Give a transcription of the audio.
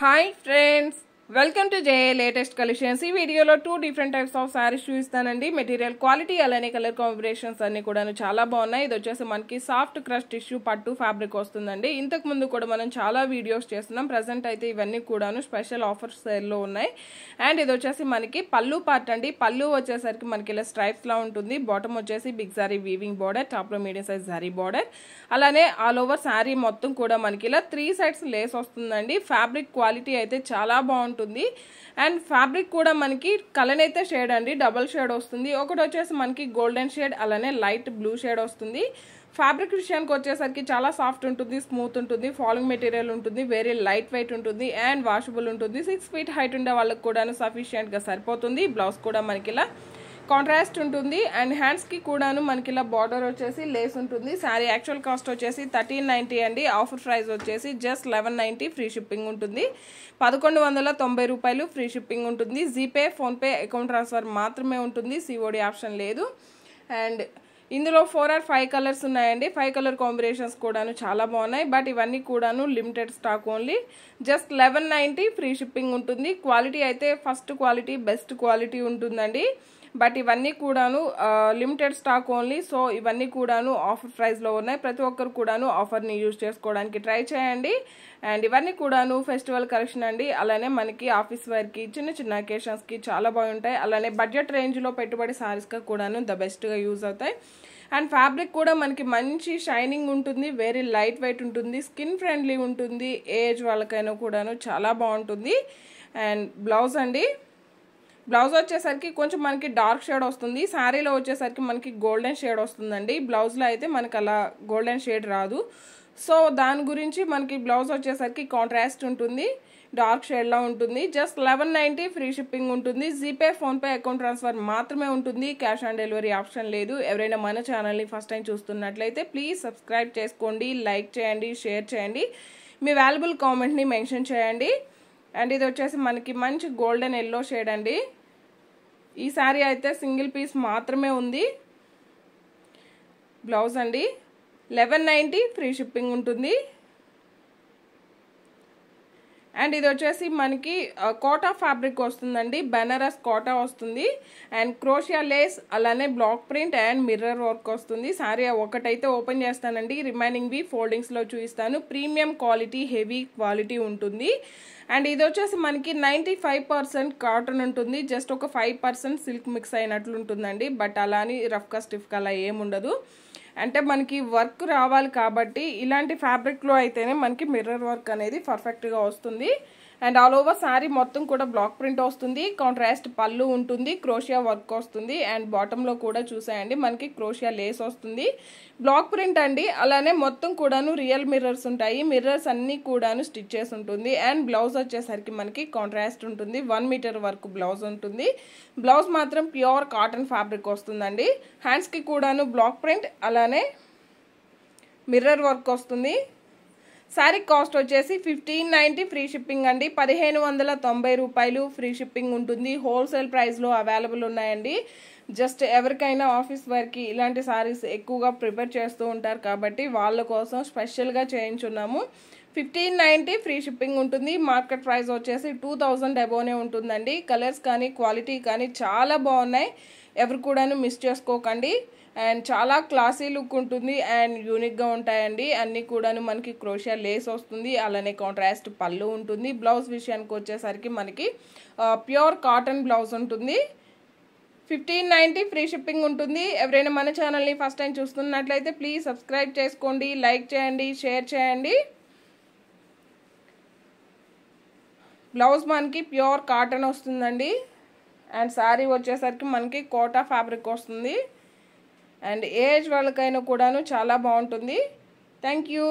Hi friends, welcome to JA latest collections. ఈ వీడియోలో two different types of saris చూపిస్తానండి. Material quality అలానే colour combinations అన్ని కూడా చాలా బాగున్నాయి. ఇది వచ్చేసి మనకి సాఫ్ట్ క్రష్ టిష్యూ పట్టు ఫ్యాబ్రిక్ వస్తుందండి. ఇంతకు ముందు కూడా మనం చాలా వీడియోస్ చేస్తున్నాం. ప్రెసెంట్ అయితే ఇవన్నీ కూడాను స్పెషల్ ఆఫర్ సేల్లో ఉన్నాయి. అండ్ ఇది వచ్చేసి మనకి పళ్ళు పార్ట్ అండి. పళ్ళు వచ్చేసరికి మనకి ఇలా స్ట్రైప్స్ లా ఉంటుంది. బాటమ్ వచ్చేసి big sari weaving border, top లో మీడియం సైజ్ సారీ బార్డర్, అలానే ఆల్ ఓవర్ సారీ మొత్తం కూడా మనకి ఇలా 3 సైడ్స్ లేస్ వస్తుందండి. ఫ్యాబ్రిక్ క్వాలిటీ అయితే చాలా బాగుంటుంది. అండ్ ఫ్యాబ్రిక్ కూడా మనకి కలర్ అయితే షేడ్ అండి, డబుల్ షేడ్ వస్తుంది. ఒకటి వచ్చేసి మనకి గోల్డెన్ షేడ్ అలానే లైట్ బ్లూ షేడ్ వస్తుంది. ఫ్యాబ్రిక్ విషయానికి వచ్చేసరికి చాలా సాఫ్ట్ ఉంటుంది, స్మూత్ ఉంటుంది, ఫాలింగ్ మెటీరియల్ ఉంటుంది, వెరీ లైట్ వెయిట్ ఉంటుంది అండ్ వాషబుల్ ఉంటుంది. 6 ఫీట్ హైట్ ఉండే వాళ్ళకి కూడా సఫిషియెంట్గా సరిపోతుంది. బ్లౌజ్ కూడా మనకి ఇలా కాంట్రాస్ట్ ఉంటుంది అండ్ హ్యాండ్స్ కి కూడాను మనకి ఇలా బార్డర్ వచ్చేసి లేస్ ఉంటుంది. సారీ యాక్చువల్ కాస్ట్ వచ్చేసి 1390 అండి. ఆఫర్ ప్రైస్ వచ్చేసి జస్ట్ 1190, ఫ్రీ షిప్పింగ్ ఉంటుంది. 1190 రూపాయలు ఫ్రీ షిప్పింగ్ ఉంటుంది. జీపే, ఫోన్పే, అకౌంట్ ట్రాన్స్ఫర్ మాత్రమే ఉంటుంది. సిఓడి ఆప్షన్ లేదు. అండ్ ఇందులో 4 or 5 కలర్స్ ఉన్నాయండి. 5 కలర్ కాంబినేషన్స్ కూడాను చాలా బాగున్నాయి. బట్ ఇవన్నీ కూడాను limited stock only. Just 1190 free shipping ఉంటుంది. క్వాలిటీ అయితే ఫస్ట్ క్వాలిటీ, బెస్ట్ క్వాలిటీ ఉంటుందండి. బట్ ఇవన్నీ కూడాను లిమిటెడ్ స్టాక్ ఓన్లీ. సో ఇవన్నీ కూడాను ఆఫర్ ప్రైస్లో ఉన్నాయి. ప్రతి ఒక్కరు కూడాను ఆఫర్ని యూజ్ చేసుకోవడానికి ట్రై చేయండి. అండ్ ఇవన్నీ కూడాను ఫెస్టివల్ కలెక్షన్ అండి. అలానే మనకి ఆఫీస్ వేర్కి, చిన్న చిన్న అకేషన్స్కి చాలా బాగుంటాయి. అలానే బడ్జెట్ రేంజ్లో పెట్టుబడి సారీస్గా కూడాను ద బెస్ట్గా యూజ్ అవుతాయి. అండ్ ఫ్యాబ్రిక్ కూడా మనకి మంచి షైనింగ్ ఉంటుంది, వెరీ లైట్ వెయిట్ ఉంటుంది, స్కిన్ ఫ్రెండ్లీ ఉంటుంది. ఏజ్ వాళ్ళకైనా కూడాను చాలా బాగుంటుంది. అండ్ బ్లౌజ్ అండి, బ్లౌజ్ వచ్చేసరికి కొంచెం మనకి డార్క్ షేడ్ వస్తుంది. శారీలో వచ్చేసరికి మనకి గోల్డెన్ షేడ్ వస్తుందండి. బ్లౌజ్లో అయితే మనకి అలా గోల్డెన్ షేడ్ రాదు. సో దాని గురించి మనకి బ్లౌజ్ వచ్చేసరికి కాంట్రాస్ట్ ఉంటుంది, డార్క్ షేడ్లా ఉంటుంది. జస్ట్ 1190 ఫ్రీ షిప్పింగ్ ఉంటుంది. జీపే, ఫోన్పే, అకౌంట్ ట్రాన్స్ఫర్ మాత్రమే ఉంటుంది. క్యాష్ ఆన్ డెలివరీ ఆప్షన్ లేదు. ఎవరైనా మన ఛానల్ని ఫస్ట్ టైం చూస్తున్నట్లయితే ప్లీజ్ సబ్స్క్రైబ్ చేసుకోండి, లైక్ చేయండి, షేర్ చేయండి, మీ వాల్యుబుల్ కామెంట్ని మెన్షన్ చేయండి. అండ్ ఇది వచ్చేసి మనకి మంచి గోల్డెన్ ఎల్లో షేడ్ అండి. ఈ శారీ అయితే సింగిల్ పీస్ మాత్రమే ఉంది. బ్లౌజ్ అండి 1190 ఫ్రీ షిప్పింగ్ ఉంటుంది. అండ్ ఇది వచ్చేసి మనకి కోటా ఫ్యాబ్రిక్ వస్తుందండి. బెనారస్ కోటా వస్తుంది అండ్ క్రోషియా లేస్ అలానే block print and mirror work వస్తుంది. సారీ ఒకటైతే ఓపెన్ చేస్తానండి, రిమైనింగ్వి ఫోల్డింగ్స్లో చూపిస్తాను. ప్రీమియం క్వాలిటీ, హెవీ క్వాలిటీ ఉంటుంది. అండ్ ఇది వచ్చేసి మనకి 95% కాటన్ ఉంటుంది. జస్ట్ ఒక 5% సిల్క్ మిక్స్ అయినట్లు ఉంటుందండి. బట్ అలా అని రఫ్గా స్టిఫ్గా అలా ఏముండదు. అంటే మనకి వర్క్ రావాలి కాబట్టి ఇలాంటి ఫ్యాబ్రిక్లో అయితేనే మనకి మిర్రర్ వర్క్ అనేది పర్ఫెక్ట్గా వస్తుంది. అండ్ ఆల్ ఓవర్ శారీ మొత్తం కూడా బ్లాక్ ప్రింట్ వస్తుంది, కాంట్రాస్ట్ పళ్ళు ఉంటుంది, క్రోషియా వర్క్ వస్తుంది. అండ్ బాటంలో కూడా చూసాయండి మనకి క్రోషియా లేస్ వస్తుంది, బ్లాక్ ప్రింట్ అండి. అలానే మొత్తం కూడాను రియల్ మిర్రర్స్ ఉంటాయి. మిర్రర్స్ అన్నీ కూడాను స్టిచ్ చేసి ఉంటుంది. అండ్ బ్లౌజ్ వచ్చేసరికి మనకి కాంట్రాస్ట్ ఉంటుంది, 1 మీటర్ వరకు బ్లౌజ్ ఉంటుంది. బ్లౌజ్ మాత్రం ప్యూర్ కాటన్ ఫ్యాబ్రిక్ వస్తుందండి. హ్యాండ్స్కి కూడాను బ్లాక్ ప్రింట్ అలానే మిర్రర్ వర్క్ వస్తుంది. శారీ కాస్ట్ వచ్చేసి 1590 ఫ్రీ షిప్పింగ్ అండి. 1590 రూపాయలు ఫ్రీ షిప్పింగ్ ఉంటుంది. హోల్సేల్ ప్రైస్లో అవైలబుల్ ఉన్నాయండి. జస్ట్ ఎవరికైనా ఆఫీస్ వేర్కి ఇలాంటి శారీస్ ఎక్కువగా ప్రిపేర్ చేస్తూ ఉంటారు కాబట్టి వాళ్ళ కోసం స్పెషల్గా చేయించున్నాము. 1590 ఫ్రీ షిప్పింగ్ ఉంటుంది. మార్కెట్ ప్రైస్ వచ్చేసి 2000 అబోనే ఉంటుందండి. కలర్స్ కానీ క్వాలిటీ కానీ చాలా బాగున్నాయి, ఎవరు కూడాను మిస్ చేసుకోకండి. అండ్ చాలా క్లాసీ లుక్ ఉంటుంది అండ్ యూనిక్గా ఉంటాయండి. అన్నీ కూడాను మనకి క్రోషియా లేస్ వస్తుంది, అలానే కాంట్రాస్ట్ పళ్ళు ఉంటుంది. బ్లౌజ్ విషయానికి వచ్చేసరికి మనకి ప్యూర్ కాటన్ బ్లౌజ్ ఉంటుంది. 1590 ఫ్రీ షిప్పింగ్ ఉంటుంది. ఎవరైనా మన ఛానల్ని ఫస్ట్ టైం చూస్తున్నట్లయితే ప్లీజ్ సబ్స్క్రైబ్ చేసుకోండి, లైక్ చేయండి, షేర్ చేయండి. బ్లౌజ్ మనకి ప్యూర్ కాటన్ వస్తుందండి. అండ్ శారీ వచ్చేసరికి మనకి కోటా ఫ్యాబ్రిక్ వస్తుంది. అండ్ ఏజ్ వాళ్ళకైనా కూడాను చాలా బాగుంటుంది. Thank you.